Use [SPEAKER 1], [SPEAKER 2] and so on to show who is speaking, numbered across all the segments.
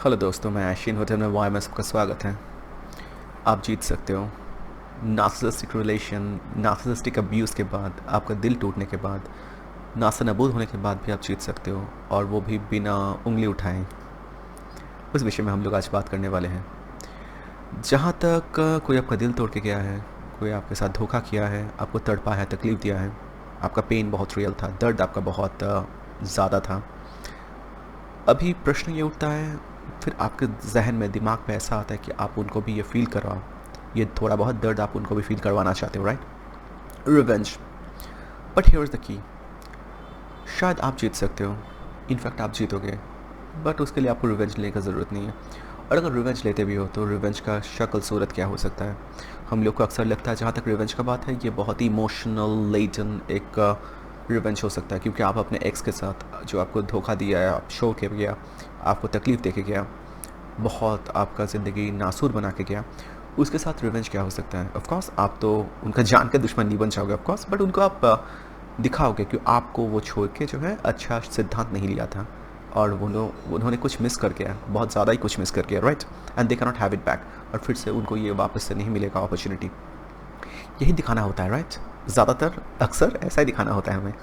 [SPEAKER 1] Hello दोस्तों, मैं आशीन hotel में वाई में सबका स्वागत है। आप जीत सकते हो। नार्सिसिस्टिक रिलेशन, नार्सिसिस्टिक अब्यूज़ के बाद, आपका दिल टूटने के बाद, नास्तनबूद होने के बाद भी आप जीत सकते हो, और वो भी बिना उंगली उठाए। उस विषय में हम लोग आज बात करने वाले हैं। जहाँ तक कोई आपका दिल तोड़ के गया है, कोई आपके साथ धोखा किया है, आपको तड़पा है, तकलीफ़ दिया है, आपका पेन बहुत रियल था, दर्द आपका बहुत ज़्यादा था, अभी प्रश्न ये उठता है, फिर आपके जहन में, दिमाग में ऐसा आता है कि आप उनको भी ये फील करवाओ, ये थोड़ा बहुत दर्द आप उनको भी फील करवाना चाहते हो, right? Revenge. But here is the key, शायद आप जीत सकते हो, इनफैक्ट आप जीतोगे, बट उसके लिए आपको रिवेंज लेने की ज़रूरत नहीं है। और अगर रिवेंज लेते भी हो तो रिवेंज का शक्ल सूरत क्या हो सकता है? हम लोग को अक्सर लगता है, जहाँ तक रिवेंज का बात है, ये बहुत ही इमोशनल लेटन एक रिवेंज हो सकता है, क्योंकि आप अपने एक्स के साथ, जो आपको धोखा दिया है, आप शो के गया, आपको तकलीफ़ दे के गया, बहुत आपका ज़िंदगी नासूर बना के गया, उसके साथ रिवेंज क्या हो सकता है? ऑफ कोर्स आप तो उनका जान के दुश्मन नहीं बन जाओगे, ऑफ कोर्स, बट उनको आप दिखाओगे कि आपको वो छोड़ के जो है अच्छा सिद्धांत नहीं लिया था, और उन्होंने कुछ मिस कर गया, बहुत ज़्यादा ही कुछ मिस कर गया, right? And they can not have it back, और फिर से उनको ये वापस से नहीं मिलेगा अपॉर्चुनिटी। यही दिखाना होता है, राइट? ज़्यादातर अक्सर ऐसा ही दिखाना होता है हमें।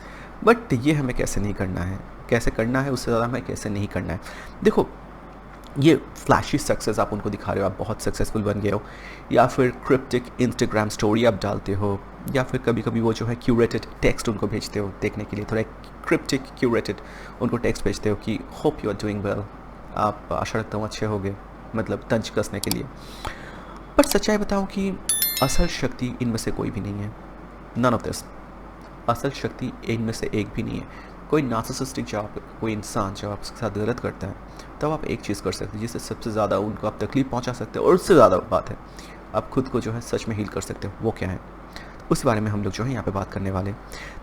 [SPEAKER 1] बट ये हमें कैसे नहीं करना है, कैसे करना है, उससे ज़्यादा हमें कैसे नहीं करना है। देखो, ये फ्लैशी सक्सेस आप उनको दिखा रहे हो, आप बहुत सक्सेसफुल बन गए हो, या फिर क्रिप्टिक इंस्टाग्राम स्टोरी आप डालते हो, या फिर कभी कभी वो जो है क्यूरेटेड टेक्स्ट उनको भेजते हो देखने के लिए, थोड़ा क्रिप्टिक क्यूरेटेड उनको टेक्स्ट भेजते हो कि hope you are doing well, आप आशा रखता हूँ अच्छे होगे, मतलब तंज कसने के लिए। पर सच्चाई बताऊँ कि असल शक्ति इनमें से कोई भी नहीं है। None of this. असल शक्ति इनमें से एक भी नहीं है। कोई नार्सिसिस्टिक कोई इंसान जब आपके साथ गलत करता है, तब आप एक चीज़ कर सकते हैं जिससे सबसे ज़्यादा उनको आप तकलीफ़ पहुंचा सकते हो, और उससे ज़्यादा बात है, आप खुद को जो है सच में हील कर सकते हो। वो क्या है, उस बारे में हम लोग जो है यहाँ पे बात करने वाले।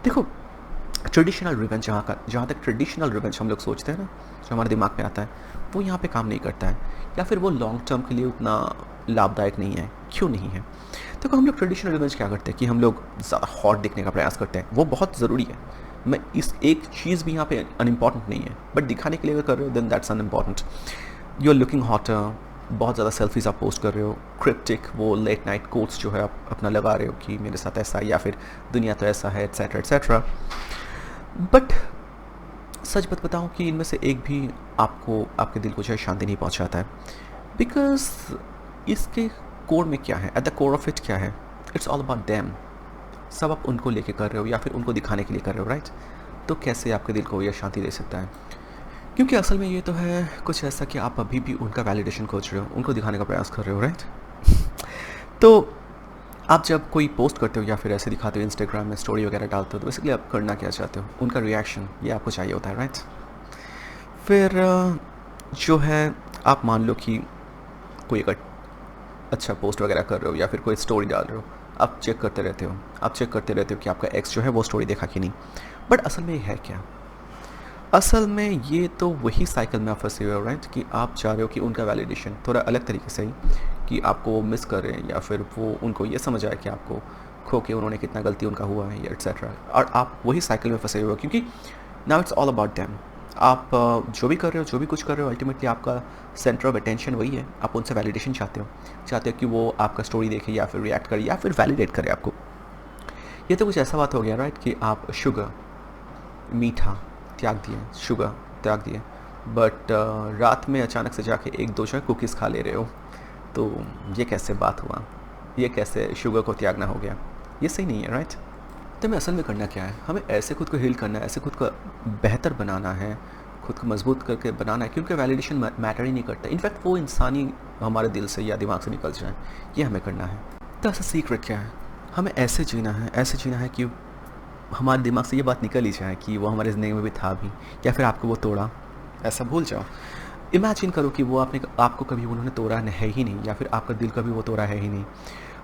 [SPEAKER 1] देखो, ट्रेडिशनल रिवेंज, जहाँ तक ट्रेडिशनल रिवेंज हम लोग सोचते हैं ना, जो हमारे दिमाग में आता है, वो यहाँ पे काम नहीं करता है, या फिर वो लॉन्ग टर्म के लिए उतना लाभदायक नहीं है। क्यों नहीं है? देखो, हम लोग ट्रेडिशनल रिवेंज क्या करते हैं कि हम लोग ज़्यादा हॉट दिखने का प्रयास करते हैं, वो बहुत ज़रूरी है। मैं इस एक चीज़ भी यहाँ पे अनइम्पॉर्टेंट नहीं है, बट दिखाने के लिए अगर कर रहे हो then that's unimportant. You are looking hotter, बहुत ज़्यादा सेल्फीज आप पोस्ट कर रहे हो, क्रिप्टिक वो लेट नाइट कोट्स जो है आप अपना लगा रहे हो कि मेरे साथ ऐसा है, या फिर दुनिया तो ऐसा है, एट्सेट्रा एट्सेट्रा। बट सच बताऊँ कि इनमें से एक भी आपको, आपके दिल को जो है शांति नहीं पहुँचाता है, बिकॉज इसके कोर में क्या है, at the core of it क्या है? It's all about them. सब आप उनको लेके कर रहे हो, या फिर उनको दिखाने के लिए कर रहे हो, राइट? तो कैसे आपके दिल को यह शांति दे सकता है? क्योंकि असल में ये तो है कुछ ऐसा कि आप अभी भी उनका वैलिडेशन खोज रहे हो, उनको दिखाने का प्रयास कर रहे हो, राइट? तो आप जब कोई पोस्ट करते हो या फिर ऐसे दिखाते हो, इंस्टाग्राम में स्टोरी वगैरह डालते हो, तो बेसिकली आप करना क्या चाहते हो? उनका रिएक्शन, ये आपको चाहिए होता है, राइट? फिर जो है, आप मान लो कि कोई एक अच्छा पोस्ट वगैरह कर रहे हो, या फिर कोई स्टोरी डाल रहे हो, आप चेक करते रहते हो, कि आपका एक्स जो है वो स्टोरी देखा कि नहीं। बट असल में ये है क्या? असल में ये तो वही साइकिल में आप फंसे हुए हो, राइट? कि आप चाह रहे हो कि उनका वैलिडेशन थोड़ा अलग तरीके से ही, कि आपको वो मिस कर रहे हैं, या फिर वो उनको ये समझ आए कि आपको खो के उन्होंने कितना गलती उनका हुआ है, या एट्सेट्रा। और आप वही साइकिल में फंसे हुए हो, क्योंकि now it's all about them. आप जो भी कर रहे हो, जो भी कुछ कर रहे हो, अल्टीमेटली आपका सेंटर ऑफ अटेंशन वही है। आप उनसे वैलिडेशन चाहते हो कि वो आपका स्टोरी देखे, या फिर रिएक्ट करे, या फिर वैलिडेट करे आपको। ये तो कुछ ऐसा बात हो गया, राइट? कि आप शुगर, मीठा त्याग दिए, शुगर त्याग दिए, बट रात में अचानक से जाके एक दो जो है कुकीज़ खा ले रहे हो। तो ये कैसे बात हुआ? ये कैसे शुगर को त्यागना हो गया? ये सही नहीं है, राइट? तो हमें असल में करना क्या है? हमें ऐसे खुद को हील करना है, ऐसे खुद को बेहतर बनाना है, खुद को मजबूत करके बनाना है, क्योंकि वैलिडेशन मैटर ही नहीं करता। इनफैक्ट वो इंसानी हमारे दिल से या दिमाग से निकल जाए, ये हमें करना है। तो ऐसा सीक्रेट क्या है? हमें ऐसे जीना है कि हमारे दिमाग से ये बात निकल ही जाए कि वो हमारे ज़िंदगी में भी था भी, या फिर आपको वो तोड़ा, ऐसा भूल जाओ। इमेजिन करो कि वो आपको कभी उन्होंने तोड़ा है ही नहीं, या फिर आपका दिल कभी वो तोड़ा है ही नहीं।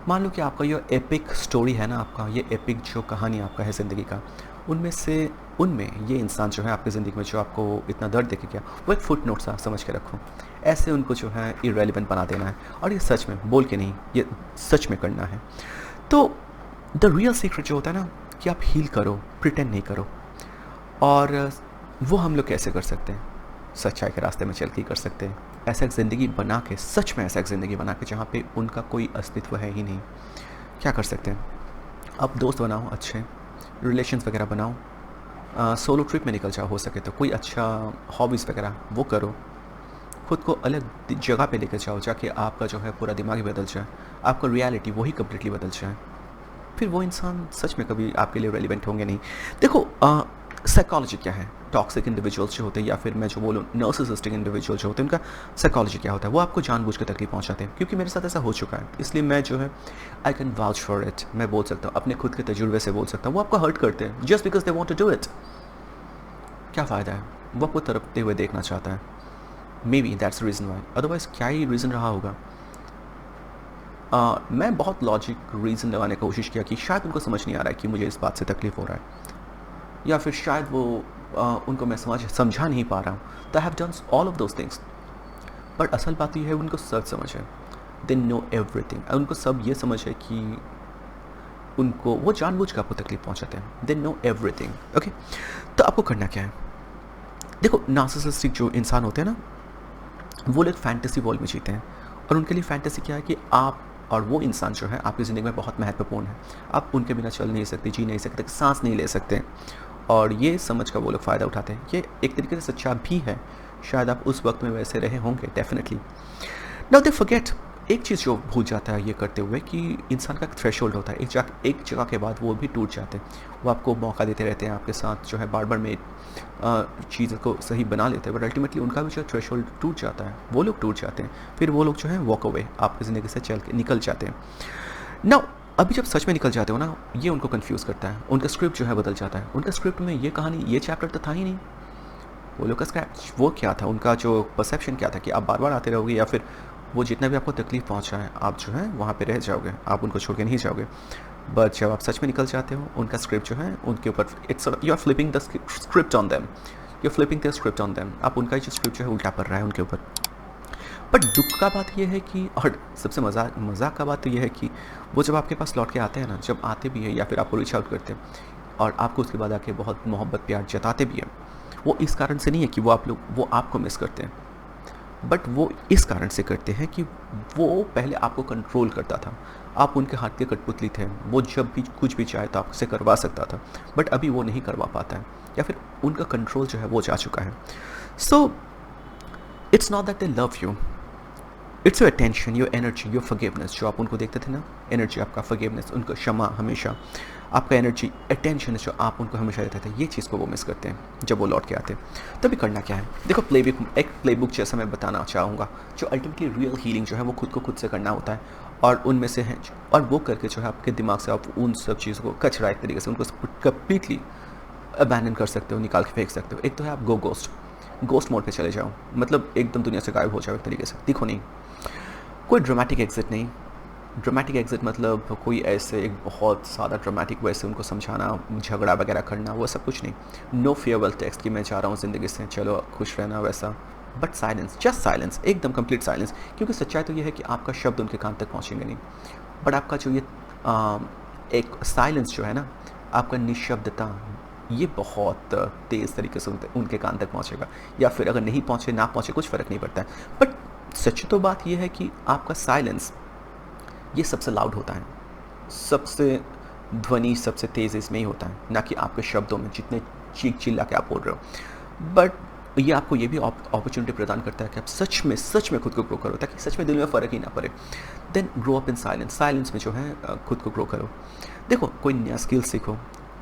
[SPEAKER 1] मान लो कि आपका ये एपिक स्टोरी है ना, आपका ये एपिक जो कहानी आपका है ज़िंदगी का, उनमें ये इंसान जो है आपकी ज़िंदगी में जो आपको इतना दर्द देके गया, वो एक फुट नोट सा समझ के रखो। ऐसे उनको जो है इरेलीवेंट बना देना है, और ये सच में बोल के नहीं, ये सच में करना है। तो द रियल सीक्रेट जो होता है ना, कि आप हील करो, प्रिटेंड नहीं करो। और वो हम लोग कैसे कर सकते हैं? सच्चाई के रास्ते में चल के कर सकते हैं। ऐसा एक ज़िंदगी बना के, सच में ऐसा एक ज़िंदगी बना के जहाँ पे उनका कोई अस्तित्व है ही नहीं, क्या कर सकते हैं? आप दोस्त बनाओ अच्छे, रिलेशंस वगैरह बनाओ, सोलो ट्रिप में निकल जाओ, हो सके तो कोई अच्छा हॉबीज़ वगैरह वो करो, खुद को अलग जगह पे लेकर जाओ, जाके आपका जो है पूरा दिमाग ही बदल जाए, आपका रियलिटी वही कम्प्लीटली बदल जाए। फिर वो इंसान सच में कभी आपके लिए रेलिवेंट होंगे नहीं। देखो साइकोलॉजी क्या है, टॉक्सिक इंडिविजुअल्स जो होते हैं या फिर मैं जो बोलूँ नार्सिसिस्टिक इंडिविजुअल जो होते हैं, उनका साइकोलॉजी क्या होता है? वो आपको जानबूझ के तकलीफ पहुंचाते हैं, क्योंकि मेरे साथ ऐसा हो चुका है, इसलिए मैं जो है I can vouch for it, मैं बोल सकता हूँ, अपने खुद के तजुर्बे से बोल सकता हूँ। वो आपको हर्ट करते हैं just because they want to do it. क्या फ़ायदा है? वो आपको तड़पते हुए देखना चाहता है। May be that's the reason why, otherwise क्या ही रीज़न रहा होगा। मैं बहुत लॉजिक रीज़न लगाने की कोशिश किया कि शायद उनको समझ नहीं आ रहा है कि मुझे इस बात से तकलीफ़ हो रहा है, या फिर शायद वो उनको मैं समझा नहीं पा रहा हूँ। तो I have done all of those things, but असल बात ये है उनको सब समझ है, दे नो एवरीथिंग, उनको सब ये समझ है कि उनको वो जानबूझ कर आपको तकलीफ पहुँचाते हैं, दे नो एवरीथिंग। ओके, तो आपको करना क्या है? देखो नार्सिसिस्टिक जो इंसान होते हैं ना, वो लोग फैंटेसी वर्ल्ड में जीते हैं, और उनके लिए फैंटेसी क्या है कि आप और वो इंसान जो है आपकी ज़िंदगी में बहुत महत्वपूर्ण है, आप उनके बिना चल नहीं सकते, जी नहीं सकते, सांस नहीं ले सकते, और ये समझ कर वो लोग फ़ायदा उठाते हैं। ये एक तरीके से सच्चा भी है, शायद आप उस वक्त में वैसे रहे होंगे, डेफिनेटली। नाउ दे फॉरगेट, एक चीज़ जो भूल जाता है ये करते हुए कि इंसान का एक थ्रेशोल्ड होता है, एक जगह के बाद वो भी टूट जाते हैं। वो आपको मौका देते रहते हैं, आपके साथ जो है बार बार में चीज़ को सही बना लेते हैं, बट अल्टीमेटली उनका भी जो थ्रेशोल्ड टूट जाता है, वो लोग टूट जाते हैं, फिर वो लोग जो है वॉक अवे आपकी ज़िंदगी से चल के निकल जाते हैं। नाउ अभी जब सच में निकल जाते हो ना, ये उनको कन्फ्यूज़ करता है, उनका स्क्रिप्ट जो है बदल जाता है। उनका स्क्रिप्ट में ये कहानी, ये चैप्टर तो था ही नहीं। वो लोग का स्क्रिप्ट वो क्या था, उनका जो परसेप्शन क्या था कि आप बार बार आते रहोगे, या फिर वो जितना भी आपको तकलीफ पहुंचाए आप जो है वहाँ पे रह जाओगे, आप उनको छोड़ के नहीं जाओगे। बट जब आप सच में निकल जाते हो, उनका स्क्रिप्ट जो है उनके ऊपर, it's you are flipping the script on them, you are flipping the script on them, आप उनका जो स्क्रिप्ट जो है उल्टा पड़ रहा है उनके ऊपर। बट दुख का बात यह है कि, और सबसे मज़ाक का बात तो यह है कि वो जब आपके पास लौट के आते हैं ना, जब आते भी हैं या फिर आपको रीच आउट करते हैं और आपको उसके बाद आके बहुत मोहब्बत प्यार जताते भी हैं, वो इस कारण से नहीं है कि वो आपको मिस करते हैं, बट वो इस कारण से करते हैं कि वो पहले आपको कंट्रोल करता था, आप उनके हाथ के कठपुतली थे, वो जब भी कुछ भी चाहे तो आपसे करवा सकता था, बट अभी वो नहीं करवा पाता है, या फिर उनका कंट्रोल जो है वो जा चुका है। So it's not that they love you, it's your attention, your energy, your forgiveness. जो आप उनको देखते थे ना, एनर्जी आपका, फॉरगिवनेस उनको, क्षमा हमेशा आपका, एनर्जी अटेंशन जो आप उनको हमेशा देते थे, ये चीज़ को वो मिस करते हैं जब वो लौट के आते हैं। तभी करना क्या है? देखो एक प्लेबुक जैसा मैं बताना चाहूँगा, जो अल्टीमेटली रियल हीलिंग जो है वो खुद से करना होता है, और उनमें से है, और वो करके जो है आपके दिमाग से आप उन सब चीज़ों को कचरा एक तरीके से उनको कम्प्लीटली अबैंडन कर सकते हो, निकाल के फेंक सकते हो। एक तो है आप गोस्ट मोड पे चले जाओ, मतलब एकदम दुनिया से गायब हो जाओ एक तरीके से, दिखो नहीं, कोई ड्रामेटिक एग्जिट नहीं। ड्रामेटिक एग्जिट मतलब कोई ऐसे एक बहुत ज़्यादा ड्रामेटिक वैसे उनको समझाना, झगड़ा वगैरह करना, वो सब कुछ नहीं। नो फेयरवेल टेक्स्ट कि मैं जा रहा हूँ ज़िंदगी से, चलो खुश रहना, वैसा। बट साइलेंस, जस्ट साइलेंस, एकदम कंप्लीट साइलेंस, क्योंकि सच्चाई तो ये है कि आपका शब्द उनके कान तक पहुँचेंगे नहीं, बट आपका जो ये एक साइलेंस जो है ना, आपका निशब्दता, ये बहुत तेज़ तरीके से उनके कान तक पहुँचेगा, या फिर अगर नहीं पहुँचे ना पहुँचे कुछ फ़र्क नहीं पड़ता है। बट सच तो बात यह है कि आपका साइलेंस ये सबसे लाउड होता है, सबसे ध्वनि सबसे तेज़ इसमें ही होता है, ना कि आपके शब्दों में, जितने चीख चिल्ला के आप बोल रहे हो। बट ये आपको ये भी अपॉर्चुनिटी प्रदान करता है कि आप सच में खुद को ग्रो करो, ताकि सच में दिल में फ़र्क ही ना पड़े। Then grow up in silence में जो है खुद को ग्रो करो। देखो कोई नया स्किल सीखो,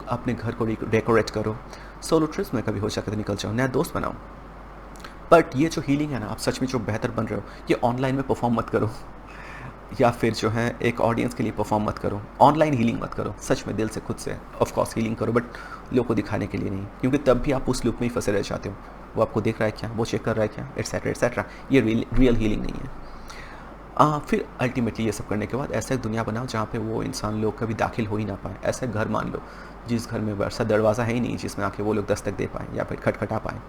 [SPEAKER 1] अपने घर को डेकोरेट करो, सोलो ट्रिप्स में कभी हो सके तो निकल जाओ, नया दोस्त बनाओ। बट ये जो हीलिंग है ना, आप सच में जो बेहतर बन रहे हो, ये ऑनलाइन में परफॉर्म मत करो, या फिर जो है एक ऑडियंस के लिए परफॉर्म मत करो, ऑनलाइन हीलिंग मत करो, सच में दिल से खुद से ऑफ कोर्स हीलिंग करो, बट लोगों को दिखाने के लिए नहीं, क्योंकि तब भी आप उस लूप में ही फंसे रह जाते हो। वो आपको देख रहा है क्या, वो चेक कर रहा है क्या, एट्सेट्रा, ये रियल हीलिंग नहीं है। फिर अल्टीमेटली ये सब करने के बाद ऐसा एक दुनिया बनाओ जहाँ पे वो इंसान लोग कभी दाखिल हो ही ना पाए। ऐसा घर मान लो जिस घर में वैसा दरवाज़ा है ही नहीं जिसमें आके वो लोग दस्तक दे पाएँ या फिर खटखटा पाएँ।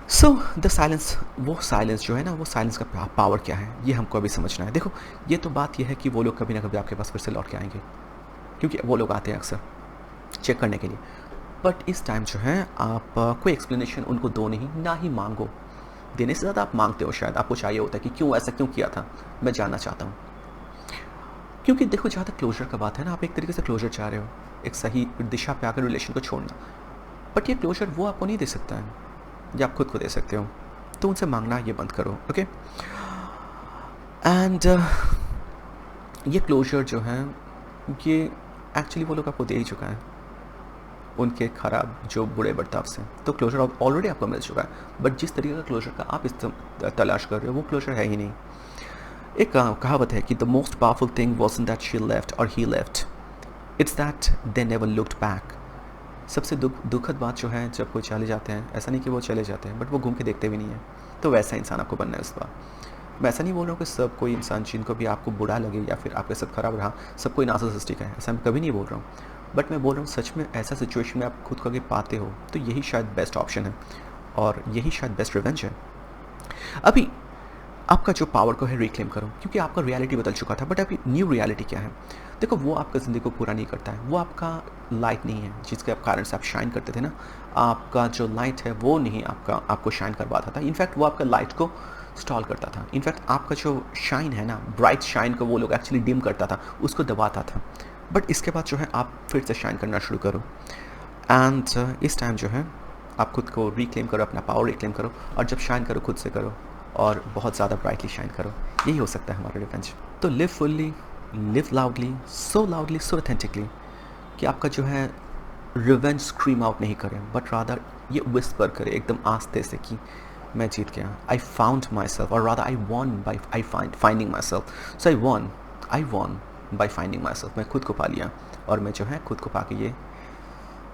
[SPEAKER 1] सो द साइलेंस, वो साइलेंस जो है ना, वो साइलेंस का पावर क्या है, ये हमको अभी समझना है। देखो ये तो बात ये है कि वो लोग कभी ना कभी आपके पास फिर से लौट के आएंगे, क्योंकि वो लोग आते हैं अक्सर चेक करने के लिए। बट इस टाइम जो है आप कोई एक्सप्लेनेशन उनको दो नहीं, ना ही मांगो। देने से ज़्यादा आप मांगते हो, शायद आपको चाहिए होता है कि क्यों ऐसा क्यों किया था, मैं जानना चाहता हूँ। क्योंकि देखो, जहाँ तक क्लोजर का बात है ना, आप एक तरीके से क्लोजर चाह रहे हो, एक सही दिशा पे आकर रिलेशन को छोड़ना। बट ये क्लोजर वो आपको नहीं दे सकता है, ये आप खुद को दे सकते हो। तो उनसे मांगना ये बंद करो, ओके। एंड ये क्लोजर जो है, ये एक्चुअली वो लोग आपको दे ही चुका है उनके खराब जो बुरे बर्ताव से। तो क्लोजर ऑलरेडी आपको मिल चुका है, बट जिस तरीके का क्लोजर का आप तलाश कर रहे हो वो क्लोजर है ही नहीं। एक कहावत है कि the most powerful thing wasn't that she left or he left, it's that they never looked back. सबसे दुखद बात जो है, जब कोई चले जाते हैं, ऐसा नहीं कि वो चले जाते हैं, बट वो घूम के देखते भी नहीं है। तो वैसा इंसान आपको बनना है उस बार। मैं ऐसा नहीं बोल रहा हूँ कि सब कोई इंसान जिनको भी आपको बुरा लगे या फिर आपके साथ खराब रहा, सब कोई नार्सिसिस्टिक है, ऐसा मैं कभी नहीं बोल रहा हूँ। बट मैं बोल रहा हूँ सच में ऐसा सिचुएशन में आप खुद को आगे पाते हो, तो यही शायद बेस्ट ऑप्शन है और यही शायद बेस्ट रिवेंज है। अभी आपका जो पावर को है रिक्लेम करो, क्योंकि आपका रियलिटी बदल चुका था, बट अभी न्यू रियलिटी क्या है? देखो, वो आपका ज़िंदगी को पूरा नहीं करता है, वो आपका लाइट नहीं है जिसके कारण से आप शाइन करते थे ना। आपका जो लाइट है वो नहीं आपको शाइन करवाता था, इनफैक्ट वो आपका लाइट को स्टॉल करता था। इनफैक्ट आपका जो शाइन है ना, ब्राइट शाइन को वो लोग एक्चुअली डिम करता था, उसको दबाता था। बट इसके बाद जो है आप फिर से शाइन करना शुरू करो। एंड इस टाइम जो है आप खुद को रिक्लेम करो, अपना पावर रिक्लेम करो, और जब शाइन करो खुद से करो और बहुत ज़्यादा ब्राइटली शाइन करो। यही हो सकता है हमारा रिवेंज। तो लिव फुल्ली, लिव लाउडली, सो ऑथेंटिकली कि आपका जो है रिवेंज स्क्रीम आउट नहीं करें, बट रादर ये विस्पर करे एकदम आस्ते से कि मैं जीत गया, आई फाउंड माई सेल्फ, और rather I won by finding myself. So I won by finding myself. मैं खुद को पा लिया और मैं जो है खुद को पा के ये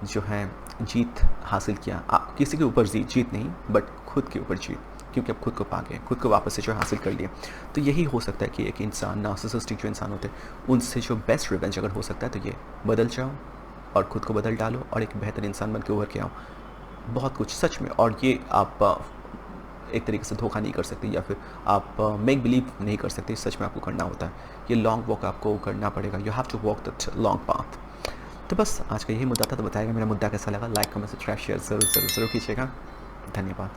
[SPEAKER 1] जो है जीत हासिल किया। किसी के ऊपर जीत नहीं, बट खुद के ऊपर जीत, क्योंकि अब खुद को पा गए, खुद को वापस से जो हासिल कर लिया। तो यही हो सकता है कि एक इंसान, नार्सिसिस्टिक जो इंसान होते हैं, उनसे जो बेस्ट रिवेंज अगर हो सकता है तो ये बदल जाओ और खुद को बदल डालो और एक बेहतर इंसान बन के उभर के आओ। बहुत कुछ सच में, और ये आप एक तरीके से धोखा नहीं कर सकते या फिर आप मेक बिलीव नहीं कर सकते, सच में आपको करना होता है। ये लॉन्ग वॉक आपको करना पड़ेगा, you have to walk that long path. तो बस आज का यही मुद्दा था। तो बताइएगा मेरा मुद्दा कैसा लगा, लाइक कमेंट सब्सक्राइब शेयर ज़रूर कीजिएगा। धन्यवाद।